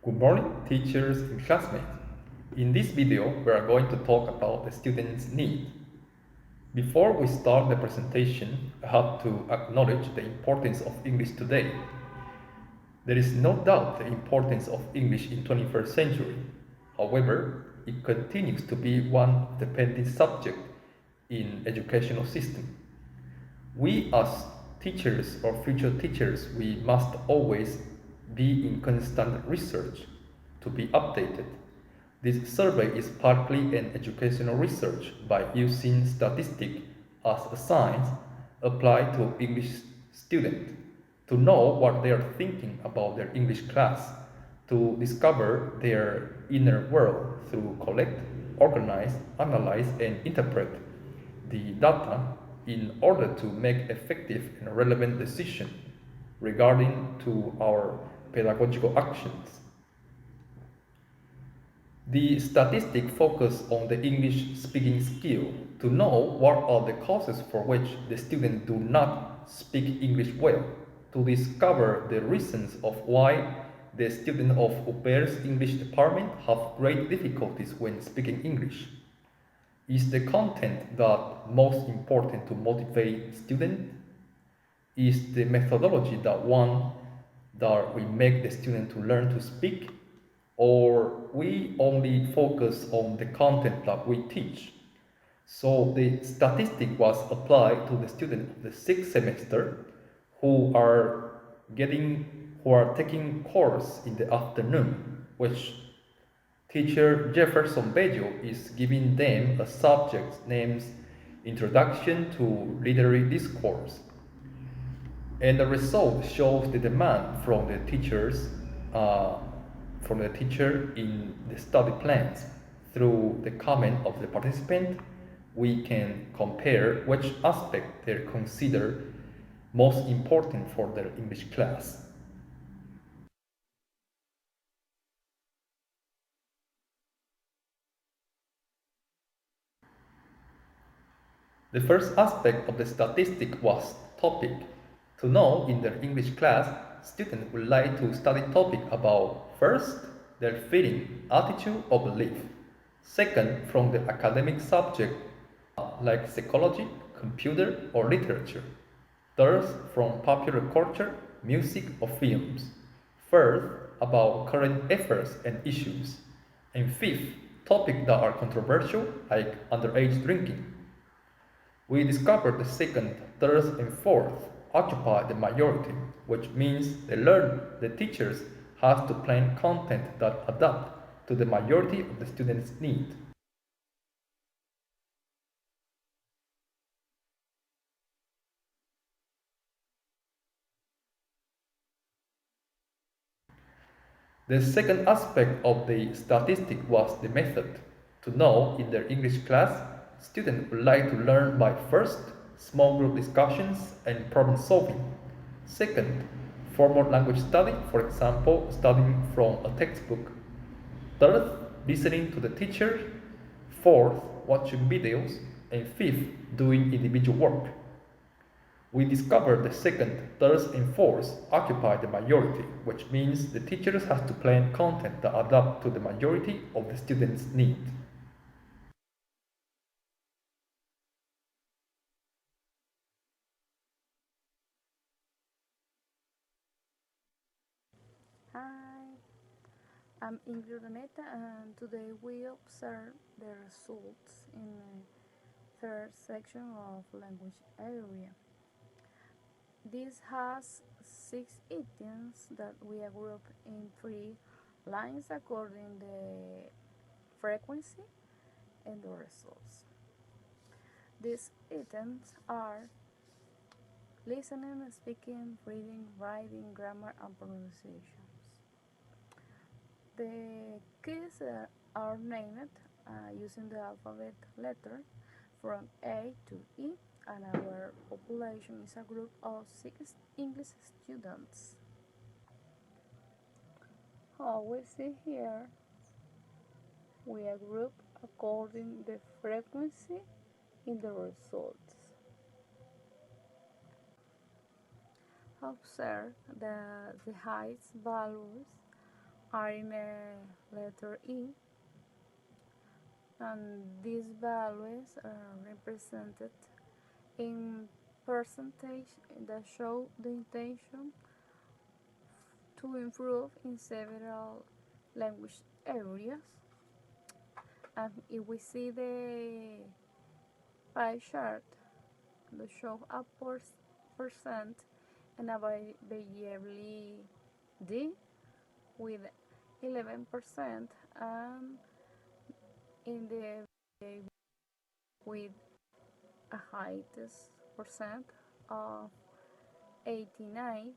Good morning, teachers and classmates. In this video, we are going to talk about the student's need. Before we start the presentation, I have to acknowledge the importance of English today. There is no doubt the importance of English in 21st century. However, it continues to be one of the pending subjects in educational system. We as teachers or future teachers, we must always be in constant research to be updated. This survey is partly an educational research by using statistics as a science applied to English students to know what they are thinking about their English class, to discover their inner world through collect, organize, analyze, and interpret the data in order to make effective and relevant decisions regarding to our pedagogical actions. The statistic focus on the English speaking skill to know what are the causes for which the students do not speak English well, to discover the reasons of why the students of UPER's English department have great difficulties when speaking English. Is the content that most important to motivate students? Is the methodology that one that we make the student to learn to speak? Or we only focus on the content that we teach? So the statistic was applied to the students of the sixth semester who are taking course in the afternoon, which teacher Jefferson Bello is giving them a subject named Introduction to Literary Discourse. And the result shows the demand from the teachers, from the teacher in the study plans. Through the comment of the participant, we can compare which aspect they consider most important for their English class. The first aspect of the statistic was topic. To know in their English class, students would like to study topic about first, their feeling, attitude or belief. Second, from the academic subject like psychology, computer or literature. Third, from popular culture, music or films. Fourth, about current affairs and issues. And fifth, topics that are controversial like underage drinking. We discovered the second, third, and fourth occupy the majority, which means the teachers have to plan content that adapt to the majority of the students' need. The second aspect of the statistic was the method. To know in their English class, students would like to learn by first, small group discussions and problem solving. Second, formal language study, for example, studying from a textbook. Third, listening to the teacher. Fourth, watching videos. And fifth, doing individual work. We discovered the second, third, and fourth occupy the majority, which means the teachers have to plan content that adapt to the majority of the students' need. Hi, I'm Ingrid Urdaneta, and today we observe the results in the third section of language area. This has 6 items that we are grouped in 3 lines according the frequency and the results. These items are listening, speaking, reading, writing, grammar, and pronunciation. The keys are named using the alphabet letter from A to E, and our population is a group of 6 English students. How we see here, we are grouped according the frequency in the results. Observe that the highest values are in a letter E, and these values are represented in percentage that show the intention to improve in several language areas. And if we see the pie chart that shows a percent and a variable D with 11% and in the with a highest percent of 89.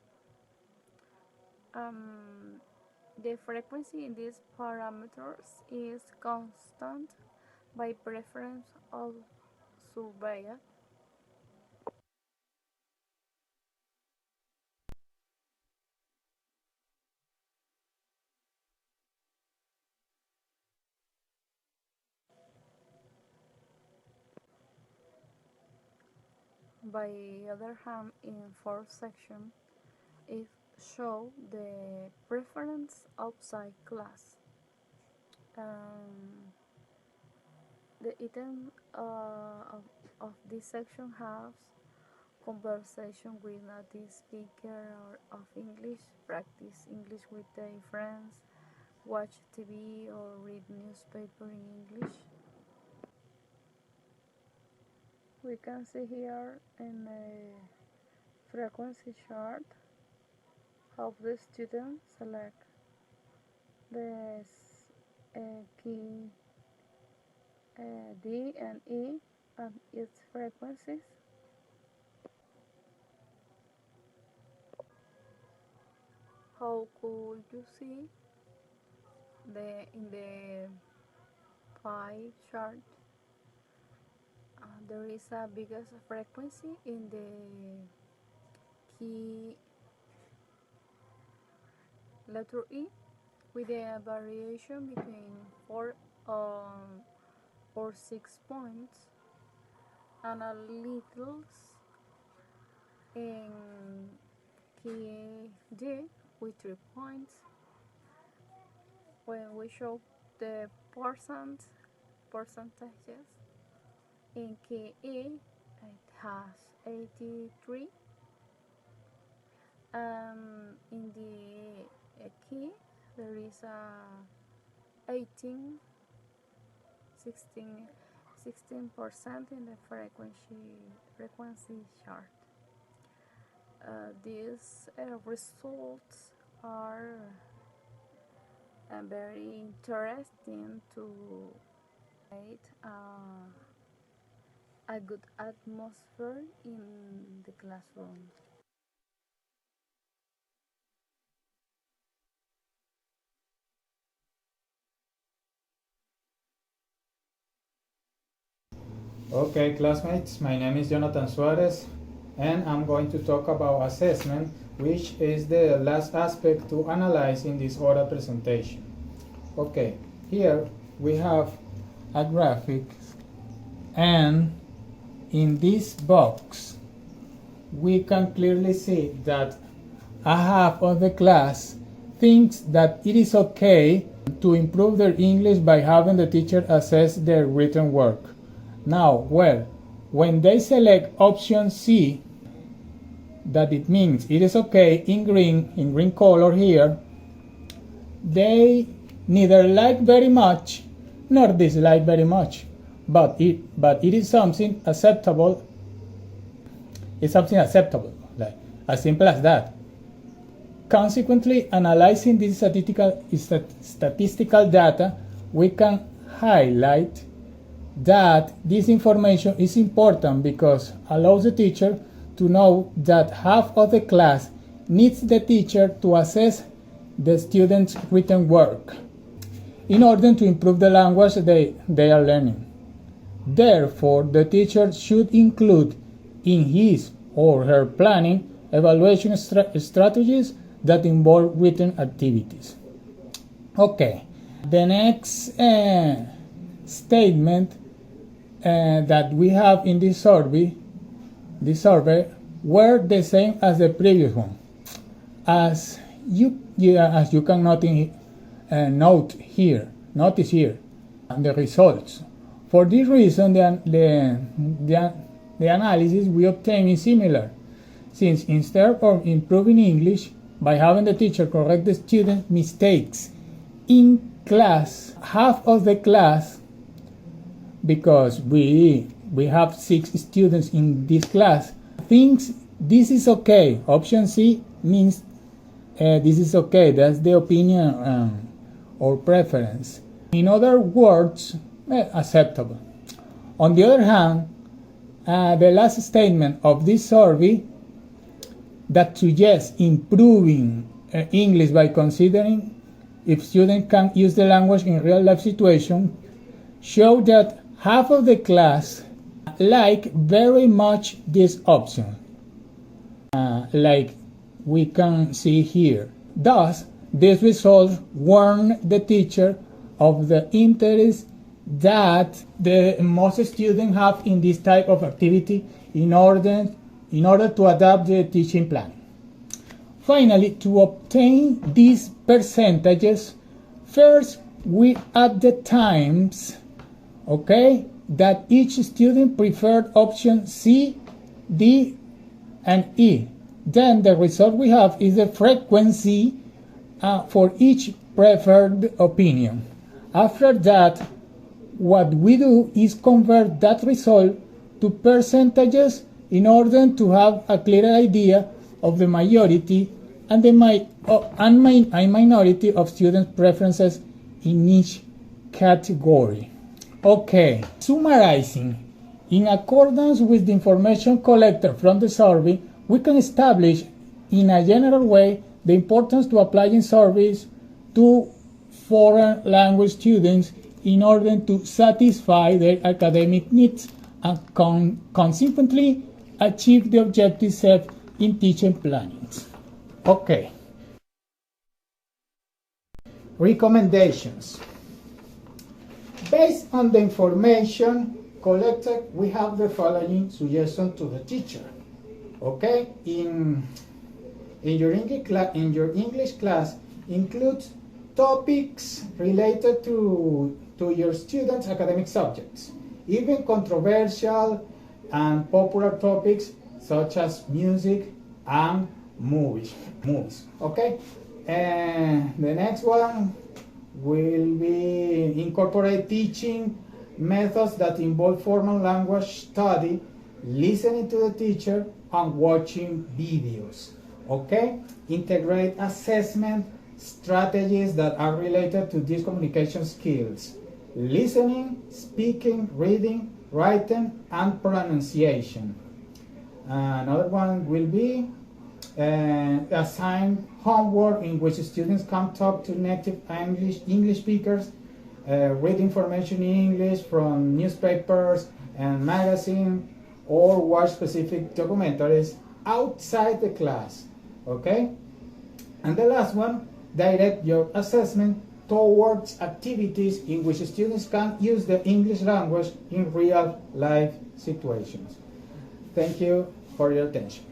The frequency in these parameters is constant by preference of surveyor. By other hand, in fourth section, it shows the preference outside class. The item of this section has conversation with native speaker of English, practice English with their friends, watch TV or read newspaper in English. We can see here in a frequency chart how the students select the key D and E and its frequencies. How could you see in the pie chart? There is a biggest frequency in the key letter E with a variation between 4 or 6 points and a little in key D with 3 points. When we show the percentages in key E, it has 83, in the key there is a 16% in the frequency chart. These results are very interesting to create a good atmosphere in the classroom. Okay, classmates, my name is Jonathan Suarez, and I'm going to talk about assessment, which is the last aspect to analyze in this oral presentation. Okay, here we have a graphic, and in this box we can clearly see that a half of the class thinks that it is okay to improve their English by having the teacher assess their written work. Now, well, when they select option C, that it means it is okay in green color here, they neither like very much nor dislike very much, but it is something acceptable. It's something acceptable, like as simple as that. Consequently, analyzing this statistical data, we can highlight that this information is important because allows the teacher to know that half of the class needs the teacher to assess the students' written work in order to improve the language they are learning. Therefore, the teacher should include in his or her planning evaluation strategies that involve written activities. Okay, the next statement that we have in this survey were the same as the previous one. As you can notice here, the results. For this reason, the analysis we obtain is similar, since instead of improving English by having the teacher correct the student mistakes in class, half of the class, because we have 6 students in this class, thinks this is okay. Option C means this is okay. That's the opinion or preference. In other words, acceptable. On the other hand, the last statement of this survey that suggests improving English by considering if students can use the language in real life situations show that half of the class like very much this option, like we can see here. Thus, these results warn the teacher of the interest that the most students have in this type of activity in order to adapt the teaching plan. Finally, to obtain these percentages, first we add the times, okay, that each student preferred option C, D, and E. Then the result we have is the frequency for each preferred opinion. After that, what we do is convert that result to percentages in order to have a clear idea of the majority and the minority of students' preferences in each category. Okay, summarizing, in accordance with the information collected from the survey, we can establish in a general way the importance to applying surveys to foreign language students in order to satisfy their academic needs and consequently achieve the objectives set in teaching planning. Okay. Recommendations. Based on the information collected, we have the following suggestions to the teacher. Okay, in your English class, include topics related to your students' academic subjects, even controversial and popular topics such as music and movies. Okay, and the next one will be incorporate teaching methods that involve formal language study, listening to the teacher, and watching videos. Okay, integrate assessment strategies that are related to these communication skills: listening, speaking, reading, writing, and pronunciation. Another one will be assign homework in which students can talk to native English speakers, read information in English from newspapers and magazines, or watch specific documentaries outside the class. Okay? And the last one, direct your assessment towards activities in which students can use the English language in real life situations. Thank you for your attention.